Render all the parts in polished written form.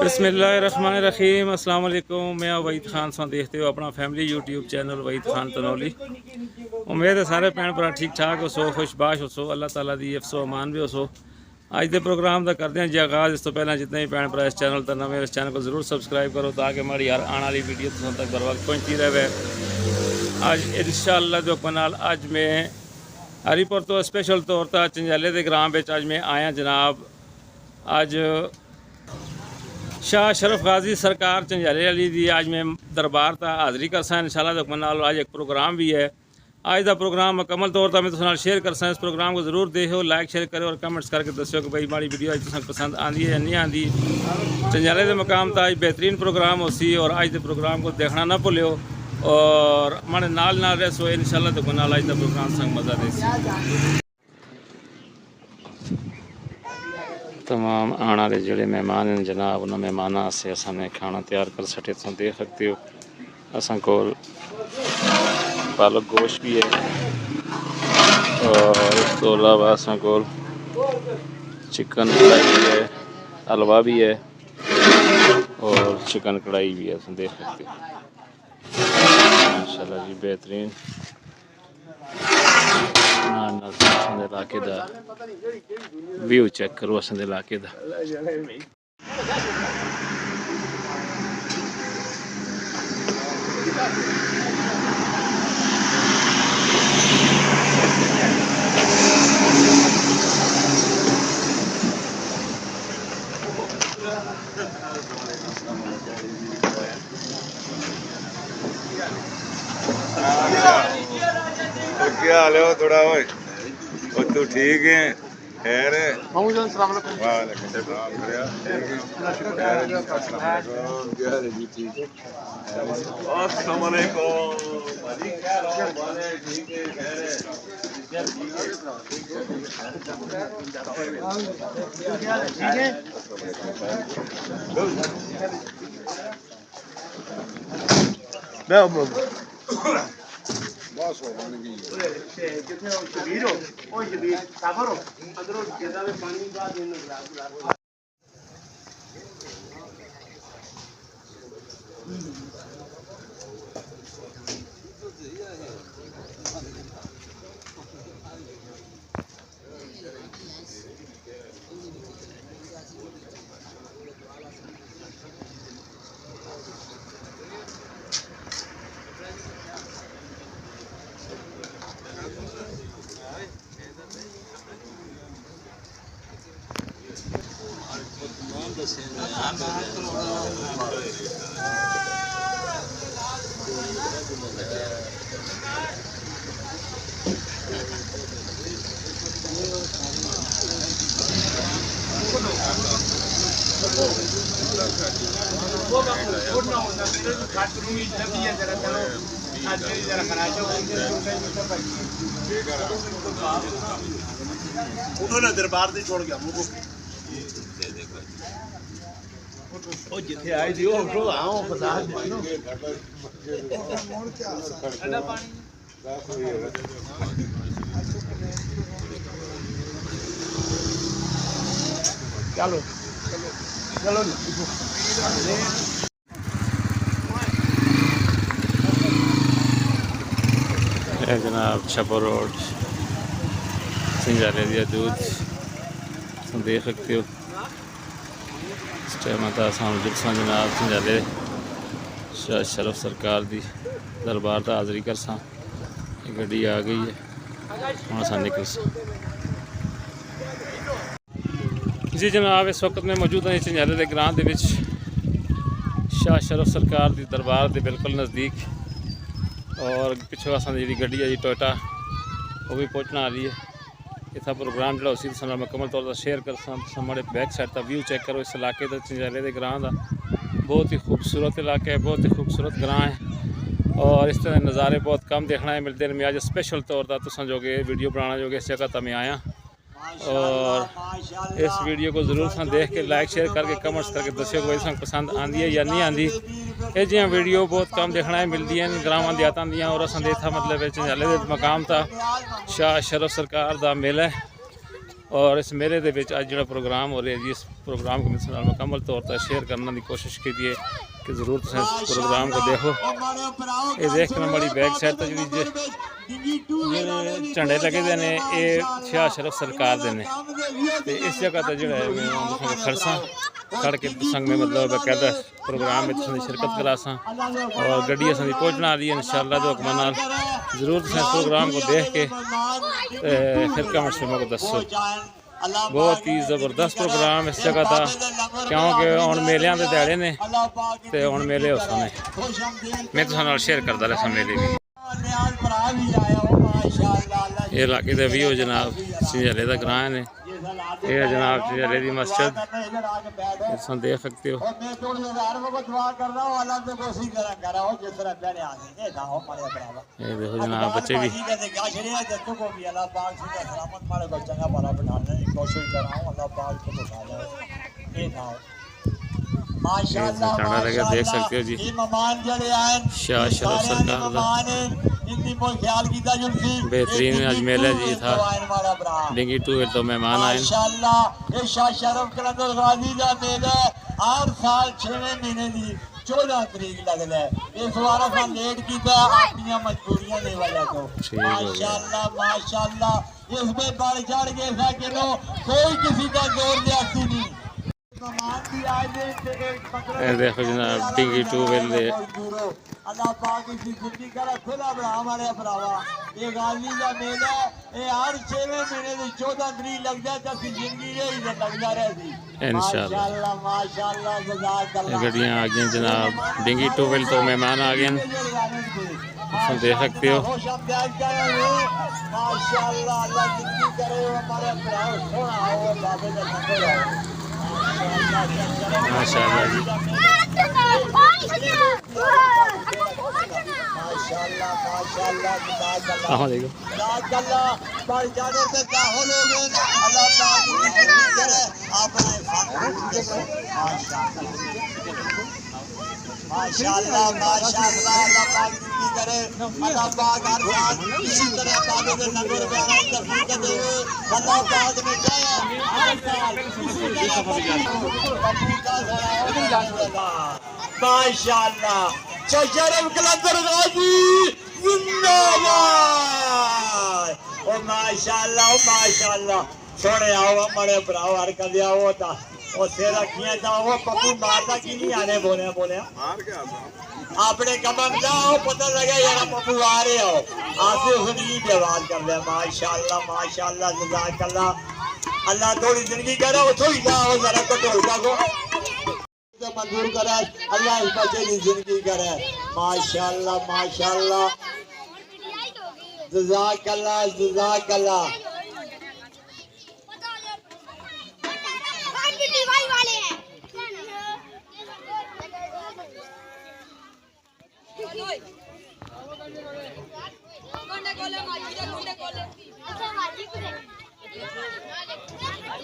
बिस्मिल्लाहिर्रहमानिर्रहीम। अस्सलाम वालेकुम। मैं वहीद खान सा देखते हो अपना family YouTube channel Waheed Khan Tanoli. उम्मीद है सारे भैन भरा ठीक ठाक हो सो, खुशबाश हो सो, अल्लाह ताला दी अफसो अमान भी हो सो। अज के प्रोग्राम का करते हैं जी आगाज़। इस तो पहले जितने भी भैन भरा इस चैनल पर नवे इस चैनल को जरूर सबसक्राइब करो ताकि हमारी हर आने वाली वीडियो तुम तक बर वक्त पहुँचती रहे। अज इंशाअल्लाह जो नाल अज मैं हरीपुर तो स्पेशल तौर पर चंजाले के ग्राम में अज मैं आया जनाब। अज शाह अशरफ गाजी सरकार चंजाले वाली दी अज मैं दरबार ता हाज़री करसा इंशाअल्लाह जो नाल अज एक प्रोग्राम भी है। अज का प्रोग्राम मुकम्मल तौर पर मैं तुम शेयर करसा। इस प्रोग्राम को जरूर देखो, लाइक शेयर करो और कमेंट्स करके दसो कि भाई हमारी वीडियो अज तुम पसंद आती है या नहीं आती। चंजाले के मुकाम पर अज बेहतरीन प्रोग्राम हो सी और अज के प्रोग्राम को देखना ना भूलो और हमारे नाल रहो इंशाअल्लाह जो नाल अज का प्रोग्राम संग मज़ा दे। तमाम आने वाले जोड़े मेहमान हैं जनाब, उन्होंने मेहमाना से असने खाना तैयार कर सके तुम देख सकते हो। असा को पालक गोश्त भी है और इस तो अलावा असा को चिकन कढ़ाई भी है, हलवा भी है और चिकन कढ़ाई भी है। तुम देख सकते हो माशाल्लाह जी बेहतरीन इलाके का व्यू चेक करो। असें इलाके का क्या हाल है? थोड़ा वो तू ठीक है? खैर है? वालेकुम सलाम। जी ठीक है। अस्सलाम वालेकुम। ठीक है, खैर है? उन्होंने दरबार से छोड़ गया जिथे आई थी चलो चलो जनाब छपर रोड चंजाले दिया दूध तुम देख सकते हो। इस टाइम जुलसा जनाब चंजाले शाह अशरफ सरकार दी दरबार का हाज़री कर सा गड्डी आ गई है हम असा निकल सा। जी जनाब इस वक्त मैं मौजूद हाँ चंजाले के ग्रां के शाह अशरफ सरकार की दरबार के बिल्कुल नज़दीक और पिछों असा जी गड्डी है जी टोयोटा वो भी पहुँचना आ रही है। इतना प्रोग्राम जो उसी मुकम्मल तौर पर शेयर कर हमारे बैक साइड का व्यू चेक करो। इस इलाके का चंजाले के ग्रां का बहुत ही खूबसूरत इलाका है, बहुत ही खूबसूरत ग्रां है और इस तरह नज़ारे बहुत कम देखना है मिलते हैं। मैं आज स्पेशल तौर पर तुम जो वीडियो बनाना जो इस जगह पर मैं आया और इस वीडियो को जरूर देख के लाइक शेयर करके कमेंट्स करके दस्यो कि भाई पसंद आती है या नहीं आती। ये जी वीडियो बहुत कम देखना है मिलती हैं ग्रावां देहातां दियां और असां दे इत्थां मतलब चंजाले दे मकाम था शाह अशरफ सरकार दा मेला है और इस मेले दे विच अज जिहड़ा प्रोग्राम हो रहा जी, इस प्रोग्राम को मेरे नाल मुकम्मल तौर पर शेयर करने की कोशिश कीजिए कि ज़रूर तुम इस प्रोग्राम को देखो। ये देख के मैं बड़ी बैक साइड तो जी झंडे लगे दे ने, ये शाह शरफ सरकार दे ने। ते इस जगह तो जो है मैं खड़सा खड़ के संग में मतलब बाकायदा प्रोग्राम में तुम शिरकत करासा और गड्डी असां पहुँचना आ रही है इंशाअल्लाह दो हुक्म नाल। ज़रूर तुम इस प्रोग्राम को देख के फिर कमेंट्स में को दसो। बहुत ही ज़बरदस्त प्रोग्राम इस जगह था, क्योंकि हुण मेलियां दे दिहाड़े ने ते हुण मेले हो सने। मैं तुहां नाल शेयर करदा रहा मेले भी। ये इलाके का व्यू जनाब सिंझले का ग्रां ने, ये जनाब सिंझले की मस्जिद तुम देख सकते हो। ये देखो जनाब बच्चे भी चाड़ा लगा देख सकते हो जी। शाह शरफ सरकार का बेहतरीन आज मेला जी था। डिंगी टूर तो मेहमान आए। हर साल 6वें महीने की 14 तरीक लगता है। इस बार असा लेट किया अपनी मजबूरियों की वजह तो। माशाअल्लाह माशाअल्लाह इसमें बढ़ चढ़ के किलो कोई किसी का जोर जाती नहीं। देखो जनाब डिंगी टूबेल दे अल्लाह पाक इसकी जिंदगी करे खुदा बना हमारे भरावा। ये गाजी का मेला ये हर 6वें महीने की 14 तरीक लग जाए तो जिंदगी यही लगता रहती इंशाअल्लाह माशाअल्लाह। गड्डियां आ गई जनाब, डिंगी टूबेल तो मेहमान आ गए देख सकते हो। माशाअल्लाह अल्लाह जिंदगी करे हमारे भरावा सोना हो बाबे का नंबर हो माशाअल्लाह जी। माशाअल्लाह माशाअल्लाह अल्लाह पाक जिंदगी करे। अल्लाह पाक हर साल इसी तरह बाबे के नंबर पे आना तफरीक दे। अल्लाह पाक ने चाहा हर साल माशाअल्लाह। शरफ कलंदर गाजी जिंदाबाद। ओ माशाअल्लाह माशाअल्लाह सोने आओ बड़े भराओ हर कर दिया वो था और तेरा किया था वो पप्पू मारता की नहीं आने बोले बोले अपने कमर जाओ पता लगे यार पप्पू आ रहे हो आपसे सुनी जवाब कर ले। माशाअल्लाह माशाअल्लाह जज़ाकल्लाह। अल्लाह थोड़ी जिंदगी करे वो थोड़ी जाओ जरा को ढोलका को मंजूर करे। अल्लाह इस बच्चे की जिंदगी करे। माशाअल्लाह माशाअल्लाह जज़ाकल्लाह जज़ाकल्लाह।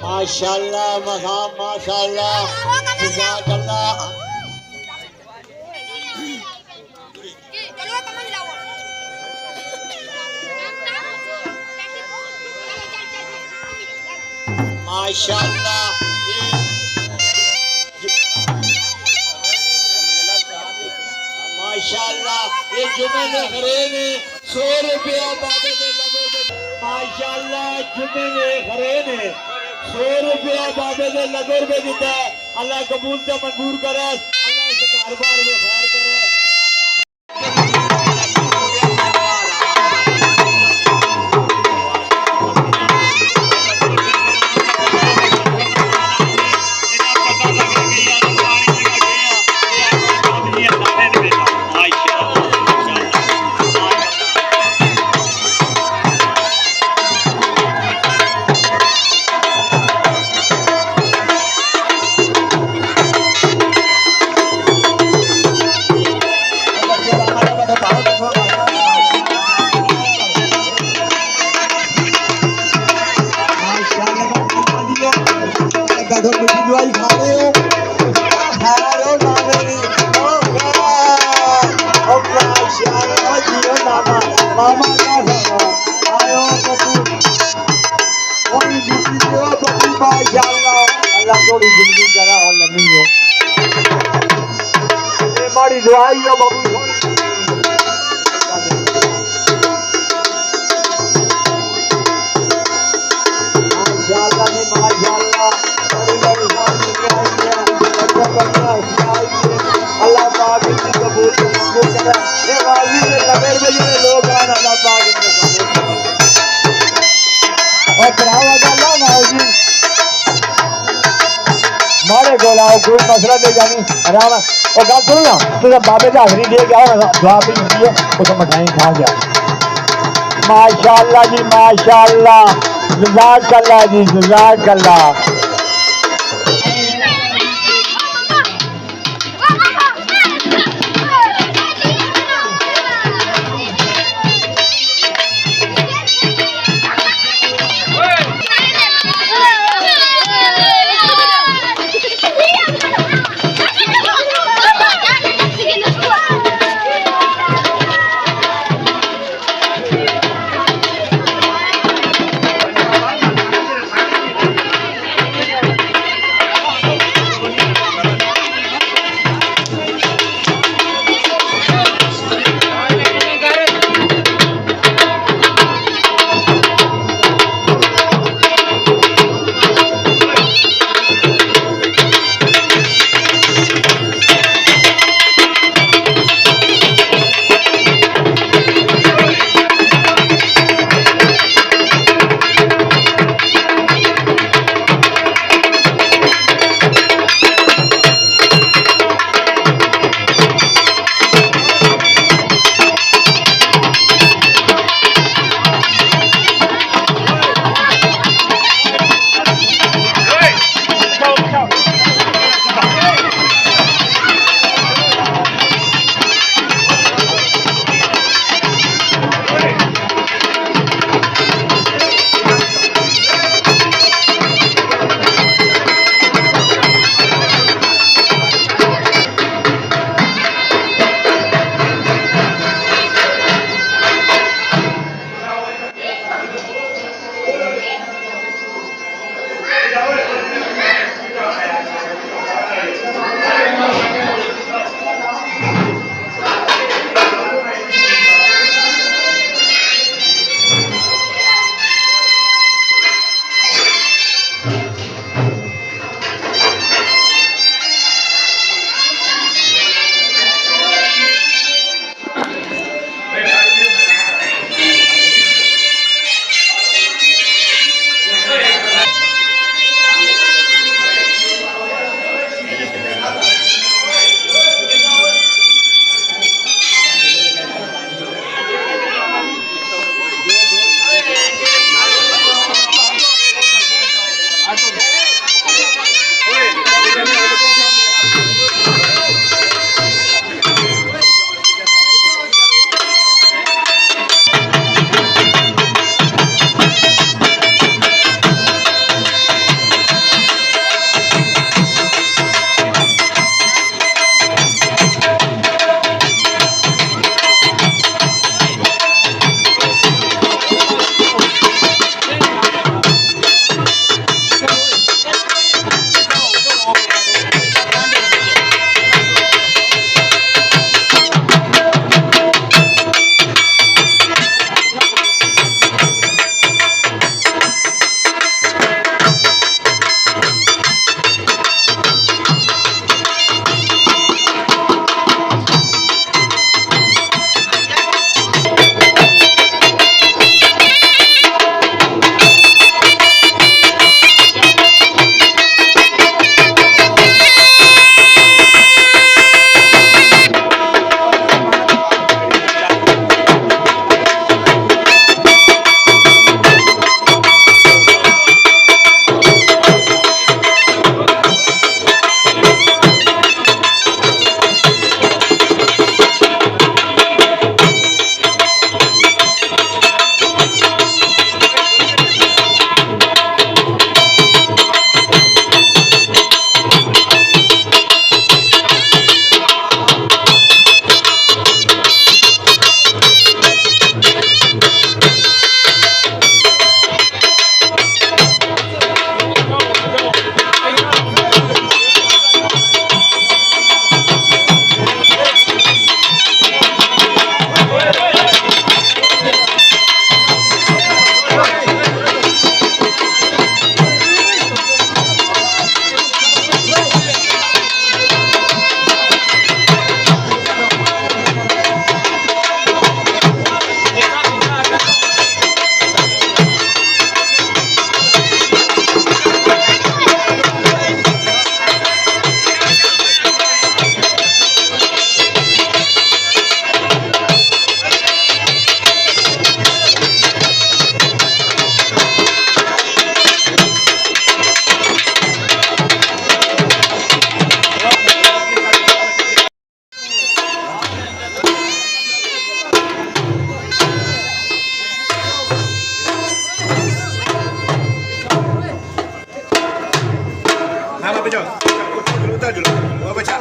माशाअल्लाह मकाम माशाअल्लाह जज़ाकल्लाह। माशाअल्लाह माशाअल्लाह ये जुमे ने खरे ने 100 रुपया बाबे ने लगे। माशाअल्लाह जुमे ने खरे ने 100 रुपया बाबे ने लगे रुपये दिता है। अल्लाह कबूल से मंजूर करे। अल्लाह इस कारोबार में खैर करे। मामा का आयो माशाअल्लाह अल्लाह थोड़ी जिंदगी करा और लंबी हो ये बड़ी दुआई हो बाबू माशाअल्लाह ने माशाअल्लाह बड़ी बड़ी अल्लाह पाक इनकी कबूल करे ये गाजी के लबेर में जो लोग आए अल्लाह पाक इनको कबूल करे और करावा अल्लाह ना जी मारे गोलाओ कोई मसला दे जानी आराम और गल सुनो ना तुझे बाबे की हाजरी दे गया दुआ भी मिलती है उसे मिठाई खा गया माशाअल्लाह जी माशाअल्लाह जज़ाकल्लाह जी जज़ाकल्लाह बचाओ जलूता जलू ओ बचा